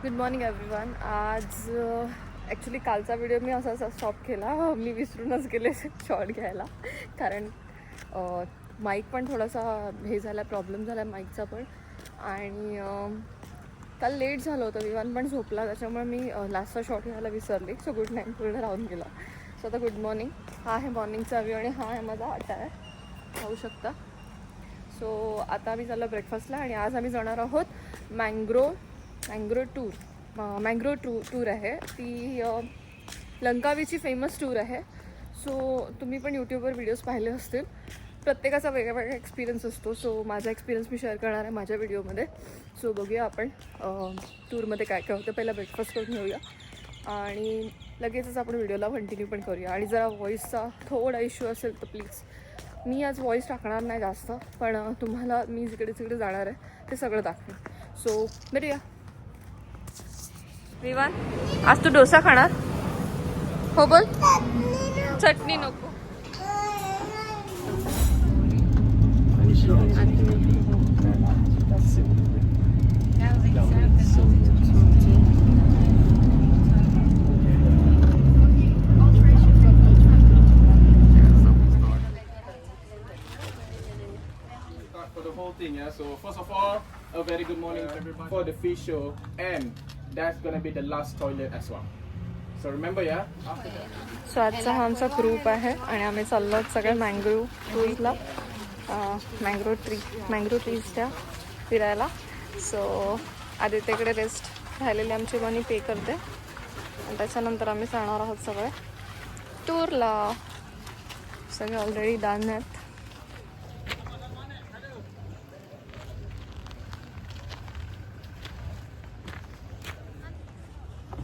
Good morning everyone. आज actually कालचा video मी असा स्टॉप केला. मी विसरूनच गेले शॉर्ट घ्यायला, कारण माईक पण थोडासा हे झाला, प्रॉब्लेम झाला माईकचा पण. आणि काल लेट झालं होतं, विवान पण झोपला, त्याच्यामुळे मी लास्टचा शॉर्ट घ्यायला विसरले. सो गुड नाईट पूर्ण राहून गेला. सो आता गुड मॉर्निंग. हा आहे मॉर्निंगचा व्ह्यू आणि हा आहे माझा अटायर, पाहू शकता. सो आता आम्ही चाललो ब्रेकफास्टला आणि आज आम्ही जाणार आहोत मँग्रो टूर आहे ती. लंकावीची फेमस टूर आहे. सो तुम्ही पण यूट्यूबवर व्हिडिओज पाहिले असतील. प्रत्येकाचा वेगळा एक्सपिरियन्स असतो. सो माझा एक्सपिरियन्स मी शेअर करणार आहे माझ्या व्हिडिओमध्ये. सो बघूया आपण टूरमध्ये काय काय होतं. पहिला ब्रेकफास्ट करून घेऊया आणि लगेचच आपण व्हिडिओला कंटिन्यू पण करूया. आणि जरा व्हॉईसचा थोडा इश्यू असेल तर प्लीज, मी आज व्हॉईस टाकणार नाही जास्त, पण तुम्हाला मी जिकडे जिकडे जाणार आहे ते सगळं दाखवेन. सो भेटूया. विवान, आज तू डोसा खाणार? हो बोल. चटणी नको. For the whole thing, yeah. So first of all, a very good morning to everybody for the fish show, and that's gonna be the last toilet as well. So remember, yeah. After that. So आजचा हा आमचा group आहे आणि आम्ही चाललो आहोत सगळे मँग्रो टूर्सला, मँग्रो ट्रीजच्या फिरायला. सो आदित्यकडे रेस्ट राहिलेली आमची मनी पे करते आणि त्याच्यानंतर आम्ही जाणार आहोत सगळे टूरला. सगळे ऑलरेडी डन आहेत.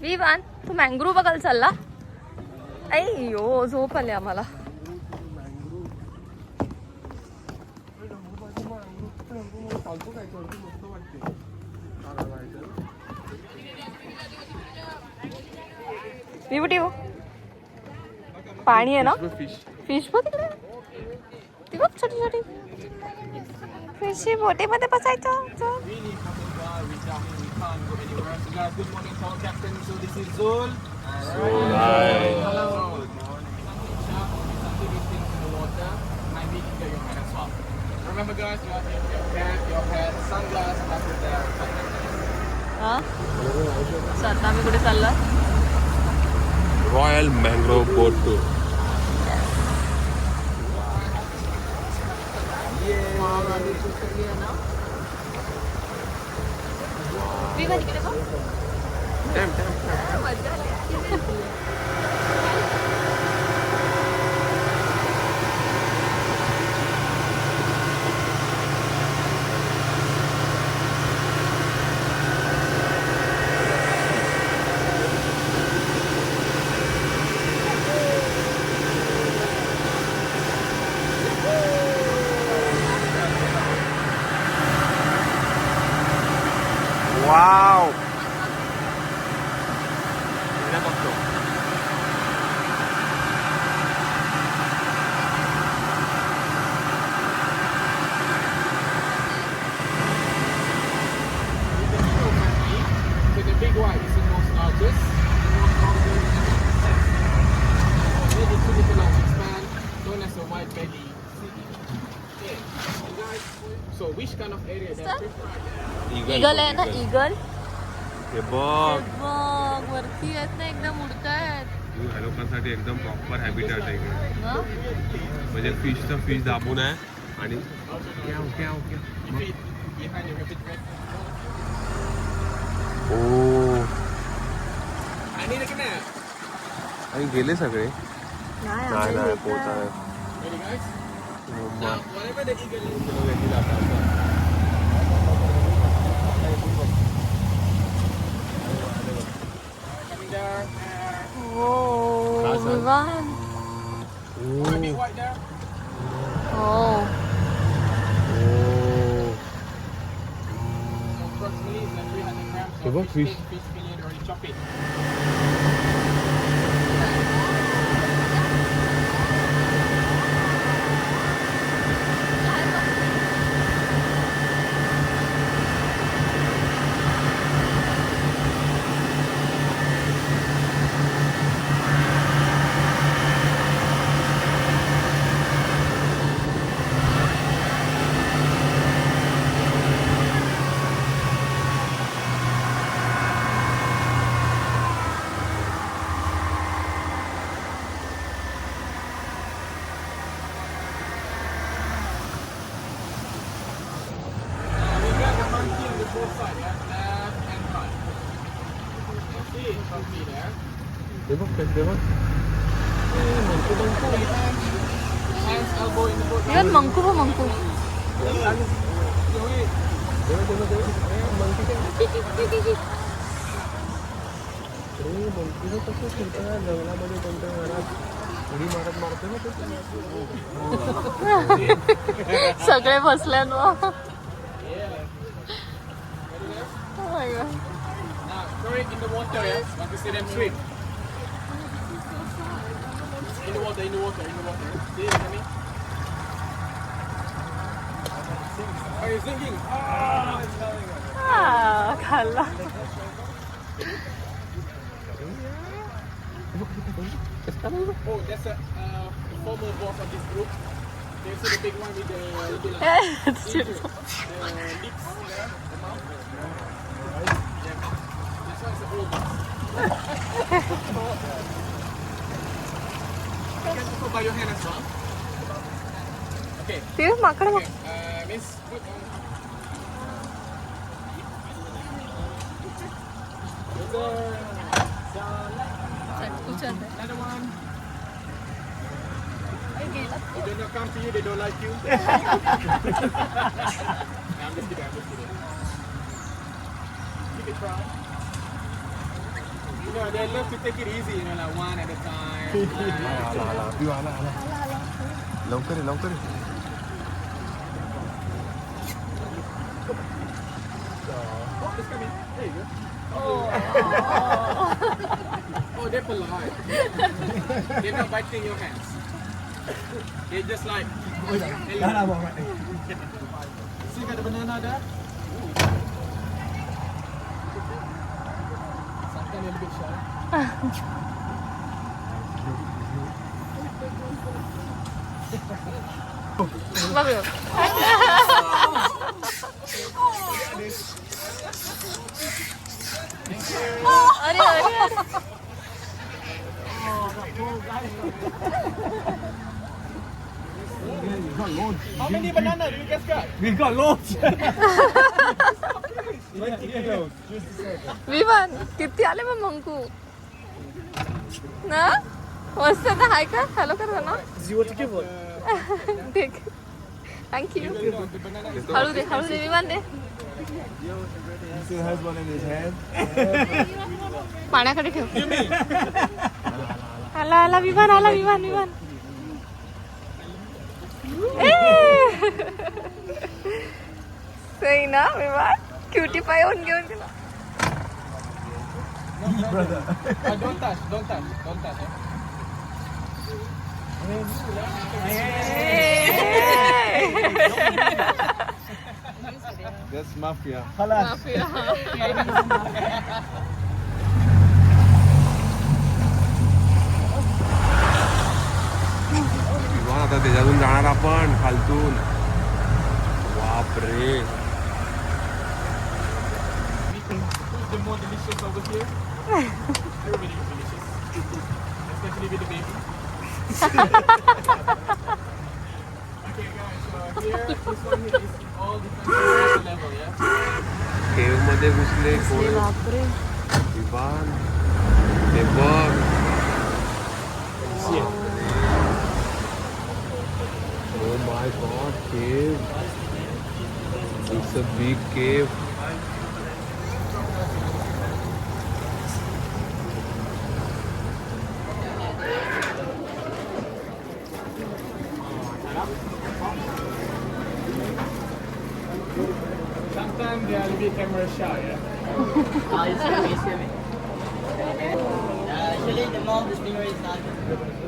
विवान, तू मँग्रो बघायला चालला? अय्यो, झोप आली आम्हाला. विवटी हो, पाणी आहे ना. फिश बघ तिकडे, ती बघ छोटी छोटी फिश. बोटीमध्ये बसायचं. So guys, good morning to our captain. So this is Zul. Hello. Activities in the water, and we can get your hand as well. Remember, guys, you have your cap, your hat, sunglasses, that's with the. हा. So आता आम्ही कुठे चाललो? Royal Mangrove Boat Tour. Wow! So the big white is the most largest. Maybe 2 little long span, known as a white belly. Okay. So guys, so which kind of area they prefer? Eagle आहे ना, eagle. हे बघ, बघ वरती आहेत ना, एकदम उडतायत. ह्या लोकांसाठी एकदम प्रॉपर हॅबिटॅट आहे इकडे. म्हणजे फिश दाबून आहे आणि Behind your refrigerator. O, I need a canal. आणि गेले सगळे. नाही नाही पोहता. Ready, guys? Oh Now, whenever the eagle is coming there, हो Vivaan. a big white there. हो. Approximately is 300 grams Coba of fish. fish fillet or chop it. side, yeah? Left and right. See, from me there. हे बघ कसं बघ Hands, elbow in the boat. Vivaan Manku हो मंकू कसं फिरतं जंगलामध्ये कोणत्या घरात उडी मारत मारते ना सगळे बसल्यात Yeah. Oh my God. Now, throw it in the water, yeah? Want to see them swim? In the water, in the water, in the water. See it, Sammy? Are you sinking? Oh, it's coming. खाल्ला Oh, that's a former boss of this group. They see the big one with the lips there, the mouth. Yeah. This one is the old boss. You can put by your hand as well. Okay. ते माकड Okay. Miss, put on. Another one. If they don't come to you, they don't like you. I'm just kidding, I'm just kidding. Keep it try. You know, they love to take it easy, you know, like one at a time. लवकर ये लवकर ये Oh, it's coming. There you go. Oh, they're polite. They're not biting your hands. They're just like, hey, see, got the banana there? Sometimes they're a bit shy. बघ अरे अरे How many bananas do you guys got? We got loads. विमान किती आले मग मंकू ना मस्त तर हाय का हॅलो कर ना ठीक थँक्यू The banana is हळू दे विमान दे Still has one in his hand. पाण्याकडे ठेव आला आला विमान ए! सही ना विमान क्युटी पाय येऊन घेऊन गेला don't touch, don't touch, don't touch. That's mafia. विमान आता त्याच्यातून जाणार आपण खालतून बापरे Who's the more delicious over here? Everybody is delicious. Especially with the baby. Okay guys, so here, this one here is all different level, yeah? केव मध्ये घुसले कोण बापरे विमान ते बघ Oh my god, cave. It's a big cave. Sometimes they are a little bit camera shy, yeah? Actually, the mouth, the stingray is not.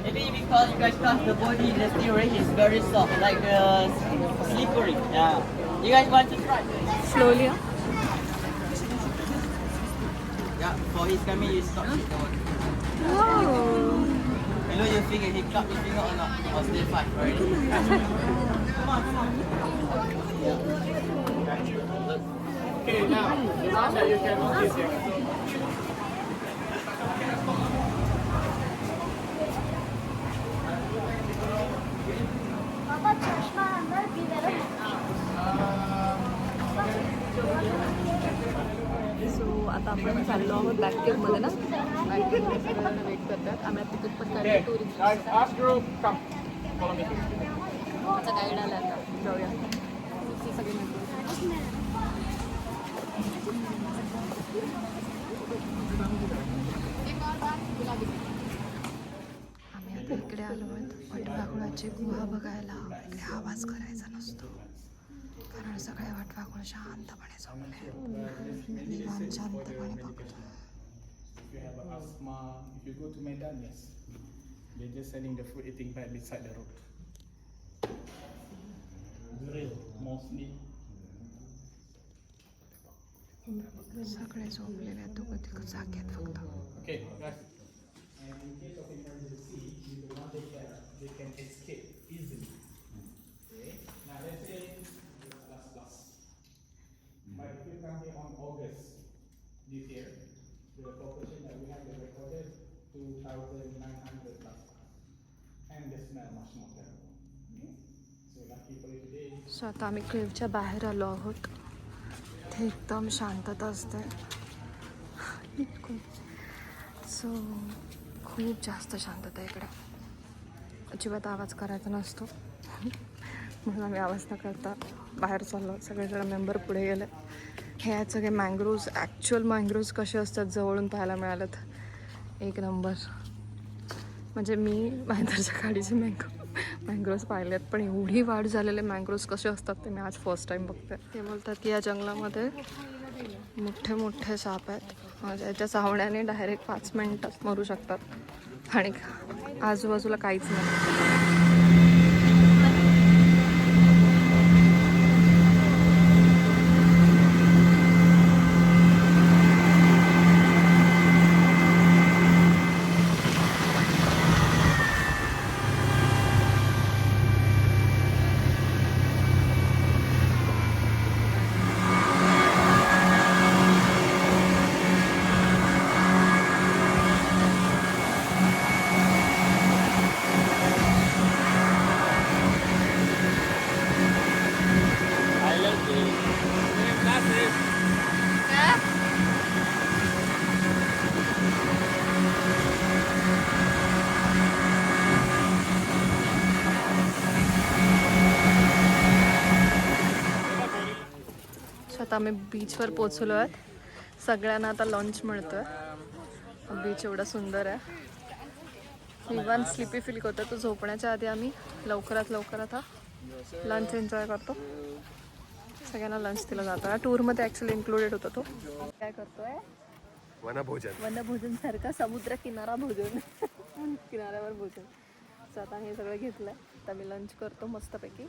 Maybe because you guys touch the body, the stingray is very soft, like slippery. Yeah. You guys want to try? Slowly Yeah. For his coming, you stop it. Below your finger, he cut your finger or not? Or still fine? Already. Okay, now, the last that you can notice here. आता आपण चाललो आहोत back केवमध्ये ना. Back केवमध्ये सगळ्यांना weight करतात. आम्ही ticket पण काढलं Okay, tourist. guys, ask group, come. Follow me. आमचा गाईड आला आता. जाऊया. पुढची सगळी मिळतो. आम्ही आता इकडे आलो आहोत वटवाघुळाची गुहा बघायला. इकडे आवाज करायचा नसतो कारण सगळे वटवाघुळ शांतपणे झोपले. निवांत शांतपणे बघतो. If you have asthma, if you go to Medan, yes, they're just selling the food eating bag beside the road. Grill, mostly. सगळे झोपलेले आहेत. दोघं तिघं जागे आहेत फक्त. Okay, guys. And in case of emergency, if you want they can escape easily. Okay. Now let's say plus. But if you come here on August this year, the population that we have recorded 2,900 plus, and the smell much more terrible. Okay. So lucky for you today. So आता आम्ही केवच्या बाहेर आलो आहोत. ते एकदम शांतता असते. So खूप जास्त शांतता इकडे. अजिबात आवाज करायचा नसतो म्हणून आम्ही आवाज न करता बाहेर चाललो. सगळेजण मेंबर पुढे गेले. हे आहेत सगळे मँग्रोव्ज. ॲक्च्युअल मँग्रोव्ज कसे असतात जवळून पाहायला मिळालेत. एक नंबर. म्हणजे मी महेंद्रच्या गाडीचे मँग्रोव्ज पाहिलेत पण एवढी वाढ झालेले मँग्रोव्ज कसे असतात ते मी आज फर्स्ट टाईम बघते. ते बोलतात की या जंगलामध्ये मोठे मोठे साप आहेत. याच्या चावण्याने डायरेक्ट 5 मिनिटात मरू शकतात आणि आजूबाजूला काहीच नाही. आता आम्ही बीचवर पोचलो आहेत. सगळ्यांना आता लंच मिळतोय. बीच एवढा सुंदर आहे. विवान स्लिपी फील करतो. तो झोपण्याच्या आधी आम्ही लवकरात लवकर आता लंच एन्जॉय करतो. सगळ्यांना लंच दिला जातो. टूरमध्ये ॲक्च्युली इन्क्लुडेड होता तो. काय करतोय? वनभोजन सारखा समुद्र किनारा भोजन. किनाऱ्यावर भोजन. सो आता हे सगळं घेतलं आहे. आता मी लंच करतो मस्तपैकी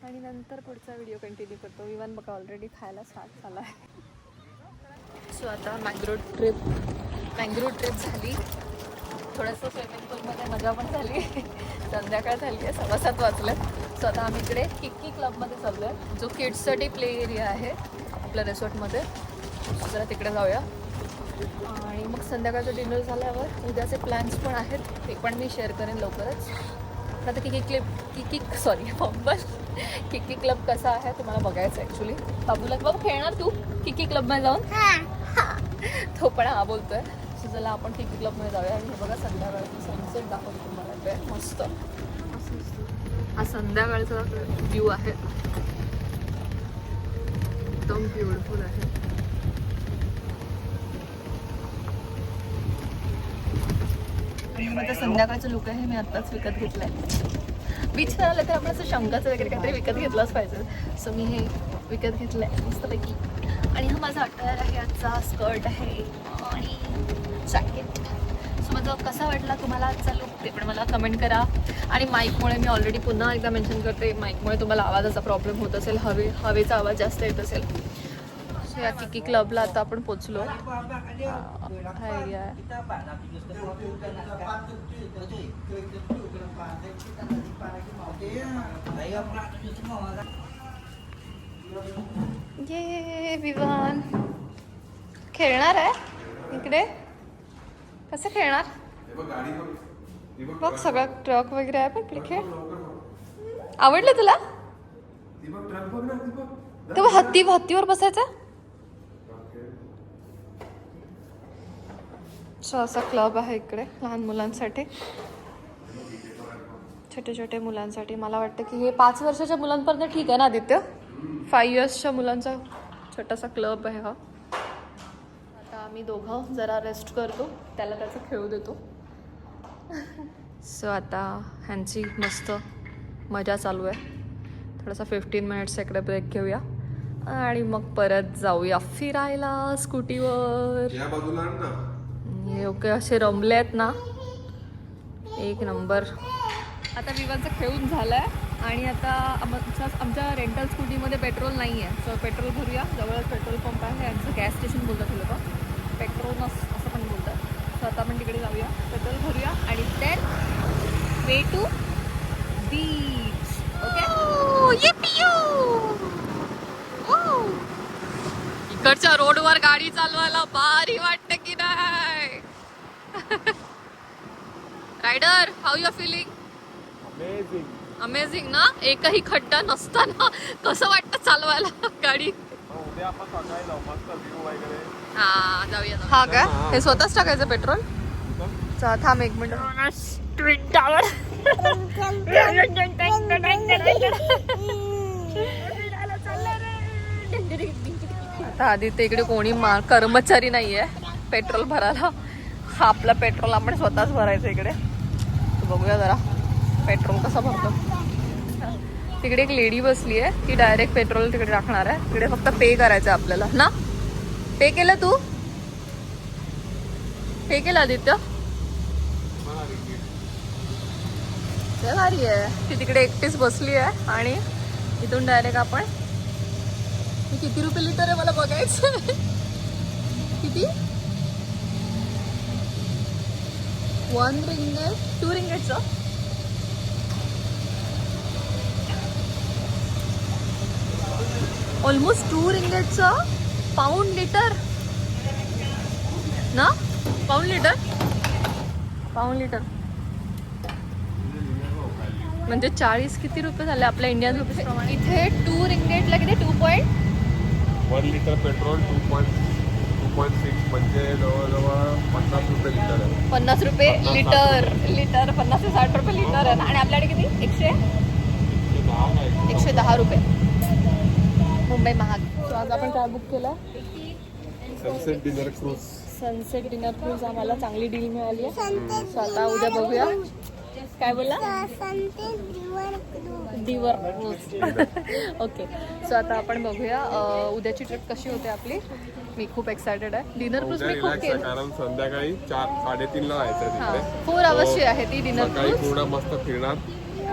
आणि नंतर पुढचा व्हिडिओ कंटिन्यू करतो. विवान बघा ऑलरेडी खायला स्टार्ट झाला आहे. सो आता मँग्रोव्ह ट्रिप झाली. थोडंसं स्विमिंग पूलमध्ये मजा पण झाली. संध्याकाळ झाली आहे. 7:15 वाजले. सो आता आम्ही इकडे किक्की क्लबमध्ये चाललो आहे जो किड्ससाठी प्ले एरिया आहे आपल्या रिसॉर्टमध्ये. जरा तिकडे जाऊया आणि मग संध्याकाळचं डिनर झाल्यावर उद्याचे प्लॅन्स पण आहेत. ते पण मी शेअर करेन लवकरच. आता किक्की क्लब कसा आहे तुम्हाला बघायचं ॲक्च्युली. बाबूला बाबू खेळणार तू किक्की क्लबमध्ये जाऊन? तो पण हा बोलतोय. सो चला आपण किक्की क्लबमध्ये जाऊया आणि हे बघा संध्याकाळचं सनसेट दाखवतो तुम्हाला. ते मस्त हा संध्याकाळचा व्ह्यू आहे. एकदम ब्युटिफुल आहे. माझं संध्याकाळचं लुक आहे. मी आत्ताच विकत घेतलं आहे. बीचवर आलं तर आपण असं शंकाचं वगैरे काहीतरी विकत घेतलंच पाहिजे. सो मी हे विकत घेतलं आहे मस्तपैकी. आणि हा माझा अटायर आहे. आजचा स्कर्ट आहे आणि जॅकेट. सो माझं कसा वाटला तुम्हाला आजचा लुक ते पण मला कमेंट करा. आणि माईकमुळे मी ऑलरेडी पुन्हा एकदा मेन्शन करते, माईकमुळे तुम्हाला आवाजाचा प्रॉब्लेम होत असेल, हवेचा आवाज जास्त येत असेल. सो या किक्की क्लबला आता आपण पोचलो. हा एरिया आहे. ये विवान खेळणार आहे इकडे. कसं खेळणार? बघ सगळा ट्रक वगैरे आहे. पण इकडे खेळ. आवडलं तुला? तेव्हा हत्तीवर बसायचं. सो असा क्लब आहे इकडे लहान मुलांसाठी, छोटे छोटे मुलांसाठी. मला वाटतं की हे 5 वर्षाच्या मुलांपर्यंत ठीक आहे ना आदित्य? 5 इयर्सच्या मुलांचा छोटासा क्लब आहे हा. आता आम्ही दोघं जरा रेस्ट करतो, त्याला त्याचं खेळू देतो. सो आता ह्यांची मस्त मजा चालू आहे. थोडासा 15 मिनिट्स इकडे ब्रेक घेऊया आणि मग परत जाऊया फिरायला स्कूटीवर. या बाजूला आण ना. हे ओके असे रमले आहेत ना, एक नंबर. आता विवांचं खेळून झालं आहे आणि आता आमच्या रेंटल स्कूटीमध्ये पेट्रोल नाही आहे. सो पेट्रोल भरूया. जवळच पेट्रोल पंप आहे, यांचं गॅस स्टेशन बोलतात हे लोक, पेट्रोनस असं पण बोलतात. सो आता आपण तिकडे जाऊया, पेट्रोल भरूया आणि then way to beach. Okay, इकडच्या रोडवर गाडी चालवायला भारी वाटते की नाही? Rider, how you feeling? Amazing ना. एकही खड्डा नसताना कसं वाटतं चालवायला गाडी? उद्या आपण सकाळी जाऊ, मस्त व्ह्यू वगैरे. हा जाऊया. हा काय हे स्वतःच टाकायचं पेट्रोल? थांब एक मिनिट. Twin tower. आता आधी ते इकडे कोणी कर्मचारी नाहीये पेट्रोल भरायला. हा आपला पेट्रोल आपण स्वतःच भरायचं इकडे. बघूया जरा पेट्रोल कसं भरतो. तिकडे एक लेडी बसली आहे, ती डायरेक्ट पेट्रोल तिकडे टाकणार आहे. तिकडे फक्त पे करायचं आपल्याला ना. पे केलं तू? पे केलं आदित्य? भारी आहे. ती तिकडे एकटीच बसली आहे आणि इथून डायरेक्ट आपण. किती रुपये लिटर आहे मला बघायचं. किती? 1 रिंगेट 2 रिंगेटचं. ऑलमोस्ट 2 रिंगेटचं पाऊंड लिटर ना. पाऊंड लिटर म्हणजे 40 किती रुपये झाले आपल्या इंडियन रुपीज प्रमाणे. इथे 2 रिंगेटला किती? 1 लिटर पेट्रोल 2.6 म्हणजे जवळजवळ 50 रुपये लिटर आहे. 50 रुपये लिटर. 50 ते 60 रुपये लिटर आहे ना. आणि आपल्याकडे किती? 110 रुपये. मुंबई महाग. सो आज आपण काय बुक केलं? Sunset dinner cruise. Sunset dinner cruise आम्हाला चांगली डील मिळाली आहे. सो आता उद्या बघूया. काय बोला? दिवर क्रूज. ओके. सो आता आपण बघूया उद्याची ट्रिप कशी होते आपली. मी खूप एक्सायटेड आहे. डिनर क्रूज मी खूप केलं, कारण संध्याकाळी 4-3:30 ला जायचं हां. तिकडे. 4 अवश्य आहे ती डिनर सकाळी क्रूज पूर्ण मस्त फिरणार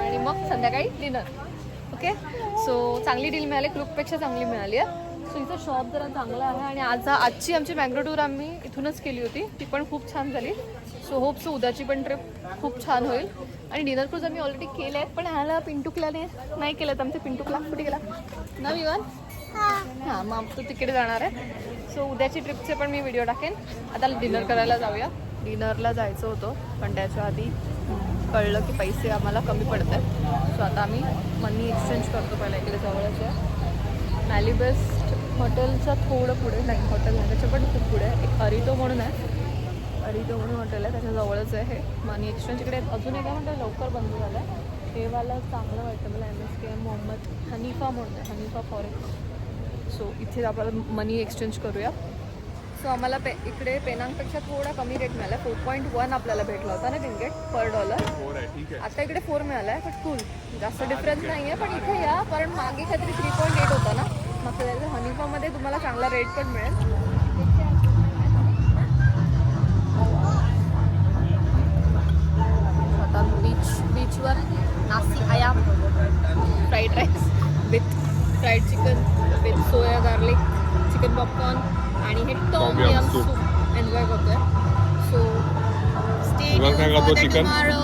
आणि मग संध्याकाळी डिनर. ओके. सो चांगली डील मिळाली, ग्रुपपेक्षा चांगली मिळाली आहे. सो इथं शॉप जरा चांगला आहे आणि आजची आमची मँग्रो टूर आम्ही इथूनच केली होती, ती पण खूप छान झाली. सो होप सो उद्याची पण ट्रिप खूप छान होईल. आणि डिनर क्रूज आम्ही ऑलरेडी केले आहेत, पण ह्याला पिंटुकल्याने नाही केलं तर आमचे पिंटुकला कुठे गेला ना विवान? हां, मग तो तिकडे जाणार आहे. सो उद्याची ट्रिपचे पण मी व्हिडिओ टाकेन. आता डिनर करायला जाऊया. डिनरला जायचं होतं पण त्याच्या आधी कळलं की पैसे आम्हाला कमी पडत आहेत. सो आता आम्ही मनी एक्सचेंज करतो. पहिला इकडे जवळच आहे मॅलिबेस्ट हॉटेलच्या थोडं पुढे, नाही हॉटेल नाही त्याच्या पण खूप पुढे एक अरितो म्हणून आहे. अरितो म्हणून हॉटेल आहे, त्याच्या जवळच आहे हे मनी एक्सचेंज. इकडे अजून एक म्हणतात लवकर बंद झालं आहे, हे वाला चांगलं वाटतं मला. MSK मोहम्मद हनीफा म्हणून आहे, हनीफा फॉरेक्स. सो इथे आपण मनी एक्सचेंज करूया. सो आम्हाला इकडे पेनांगपेक्षा थोडा कमी रेट मिळाला. 4.1 आपल्याला भेटला होता ना रिंगेट पर डॉलर. आता इकडे 4 मिळाला आहे, पण कूल, जास्त डिफरन्स नाही आहे. पण इथे या, कारण मागे काहीतरी 3.8 होता ना मागच्या हनीफामध्ये. तुम्हाला चांगला रेट पण मिळेल. आता बीचवर नासी आयाम, fried rice with fried chicken with soya garlic, chicken popcorn आणि हे टॉम यम सूप एन्जॉय करतोय. So stay tuned for the tomorrow.